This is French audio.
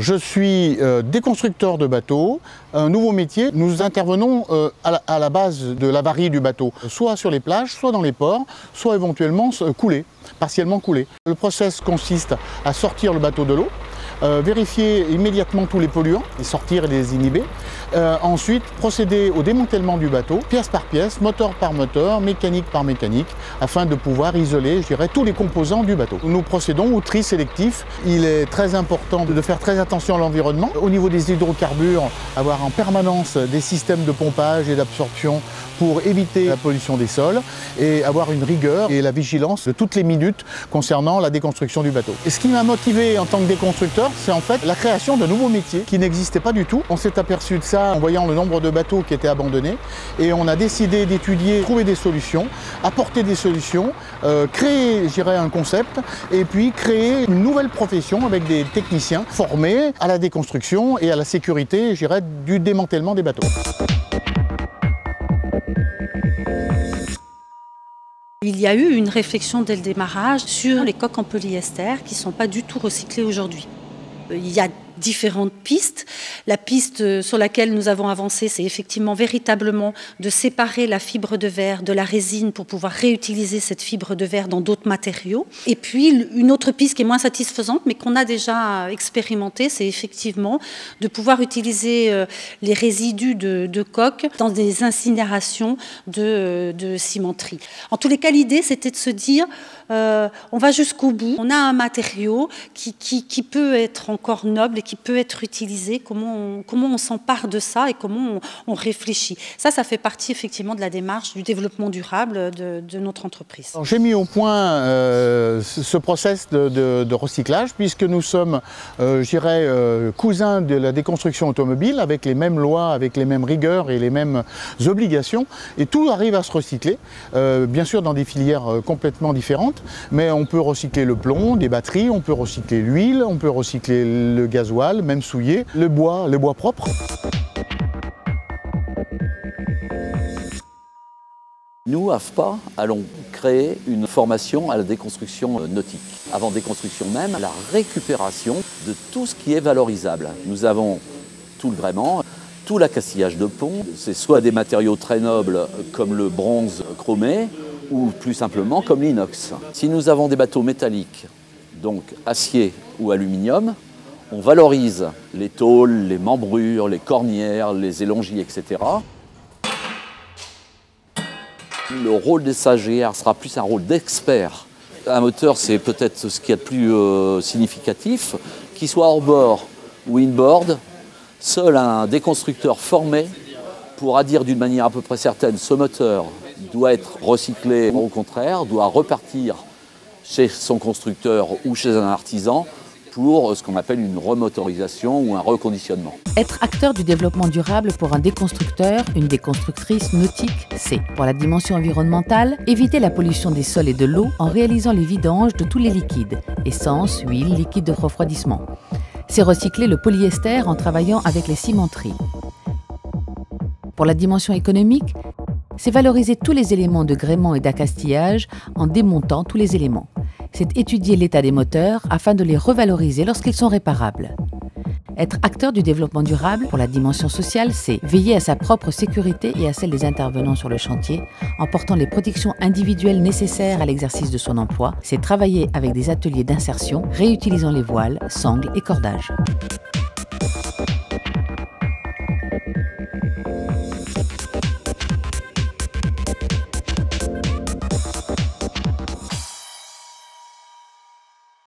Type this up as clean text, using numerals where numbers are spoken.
Je suis déconstructeur de bateaux, un nouveau métier. Nous intervenons à la base de l'avarie du bateau, soit sur les plages, soit dans les ports, soit éventuellement coulé, partiellement coulé. Le process consiste à sortir le bateau de l'eau, vérifier immédiatement tous les polluants, les sortir et les inhiber. Ensuite, procéder au démantèlement du bateau, pièce par pièce, moteur par moteur, mécanique par mécanique, afin de pouvoir isoler, je dirais, tous les composants du bateau. Nous procédons au tri sélectif. Il est très important de faire très attention à l'environnement. Au niveau des hydrocarbures, avoir en permanence des systèmes de pompage et d'absorption pour éviter la pollution des sols et avoir une rigueur et la vigilance de toutes les minutes concernant la déconstruction du bateau. Et ce qui m'a motivé en tant que déconstructeur, c'est en fait la création de nouveaux métiers qui n'existaient pas du tout. On s'est aperçu de ça en voyant le nombre de bateaux qui étaient abandonnés et on a décidé d'étudier, trouver des solutions, apporter des solutions, créer, je dirais, un concept et puis créer une nouvelle profession avec des techniciens formés à la déconstruction et à la sécurité, je dirais, du démantèlement des bateaux. Il y a eu une réflexion dès le démarrage sur les coques en polyester qui ne sont pas du tout recyclées aujourd'hui. Il y a différentes pistes. La piste sur laquelle nous avons avancé, c'est effectivement véritablement de séparer la fibre de verre de la résine pour pouvoir réutiliser cette fibre de verre dans d'autres matériaux. Et puis une autre piste qui est moins satisfaisante, mais qu'on a déjà expérimentée, c'est effectivement de pouvoir utiliser les résidus de coques dans des incinérations de cimenterie. En tous les cas, l'idée, c'était de se dire, on va jusqu'au bout. On a un matériau qui peut être encore noble et qui peut être utilisé. Comment on s'empare de ça et comment on réfléchit. Ça fait partie effectivement de la démarche du développement durable de notre entreprise. J'ai mis au point ce process de recyclage puisque nous sommes, je dirais, cousins de la déconstruction automobile avec les mêmes lois, avec les mêmes rigueurs et les mêmes obligations. Et tout arrive à se recycler, bien sûr dans des filières complètement différentes, mais on peut recycler le plomb, des batteries, on peut recycler l'huile, on peut recycler le gasoil, même souillé, le bois propre. Nous, AFPA, allons créer une formation à la déconstruction nautique. Avant déconstruction même, la récupération de tout ce qui est valorisable. Nous avons tout le gréement, tout l'accastillage de pont. C'est soit des matériaux très nobles comme le bronze chromé, ou plus simplement comme l'inox. Si nous avons des bateaux métalliques, donc acier ou aluminium, on valorise les tôles, les membrures, les cornières, les élongis, etc. Le rôle des stagiaires sera plus un rôle d'expert. Un moteur, c'est peut-être ce qu'il y a de plus significatif. Qu'il soit hors-bord ou in-board, seul un déconstructeur formé pourra dire d'une manière à peu près certaine ce moteur doit être recyclé, au contraire, doit repartir chez son constructeur ou chez un artisan pour ce qu'on appelle une remotorisation ou un reconditionnement. Être acteur du développement durable pour un déconstructeur, une déconstructrice nautique, c'est, pour la dimension environnementale, éviter la pollution des sols et de l'eau en réalisant les vidanges de tous les liquides, essence, huile, liquide de refroidissement. C'est recycler le polyester en travaillant avec les cimenteries. Pour la dimension économique, c'est valoriser tous les éléments de gréement et d'accastillage en démontant tous les éléments. C'est étudier l'état des moteurs afin de les revaloriser lorsqu'ils sont réparables. Être acteur du développement durable pour la dimension sociale, c'est veiller à sa propre sécurité et à celle des intervenants sur le chantier en portant les protections individuelles nécessaires à l'exercice de son emploi. C'est travailler avec des ateliers d'insertion, réutilisant les voiles, sangles et cordages.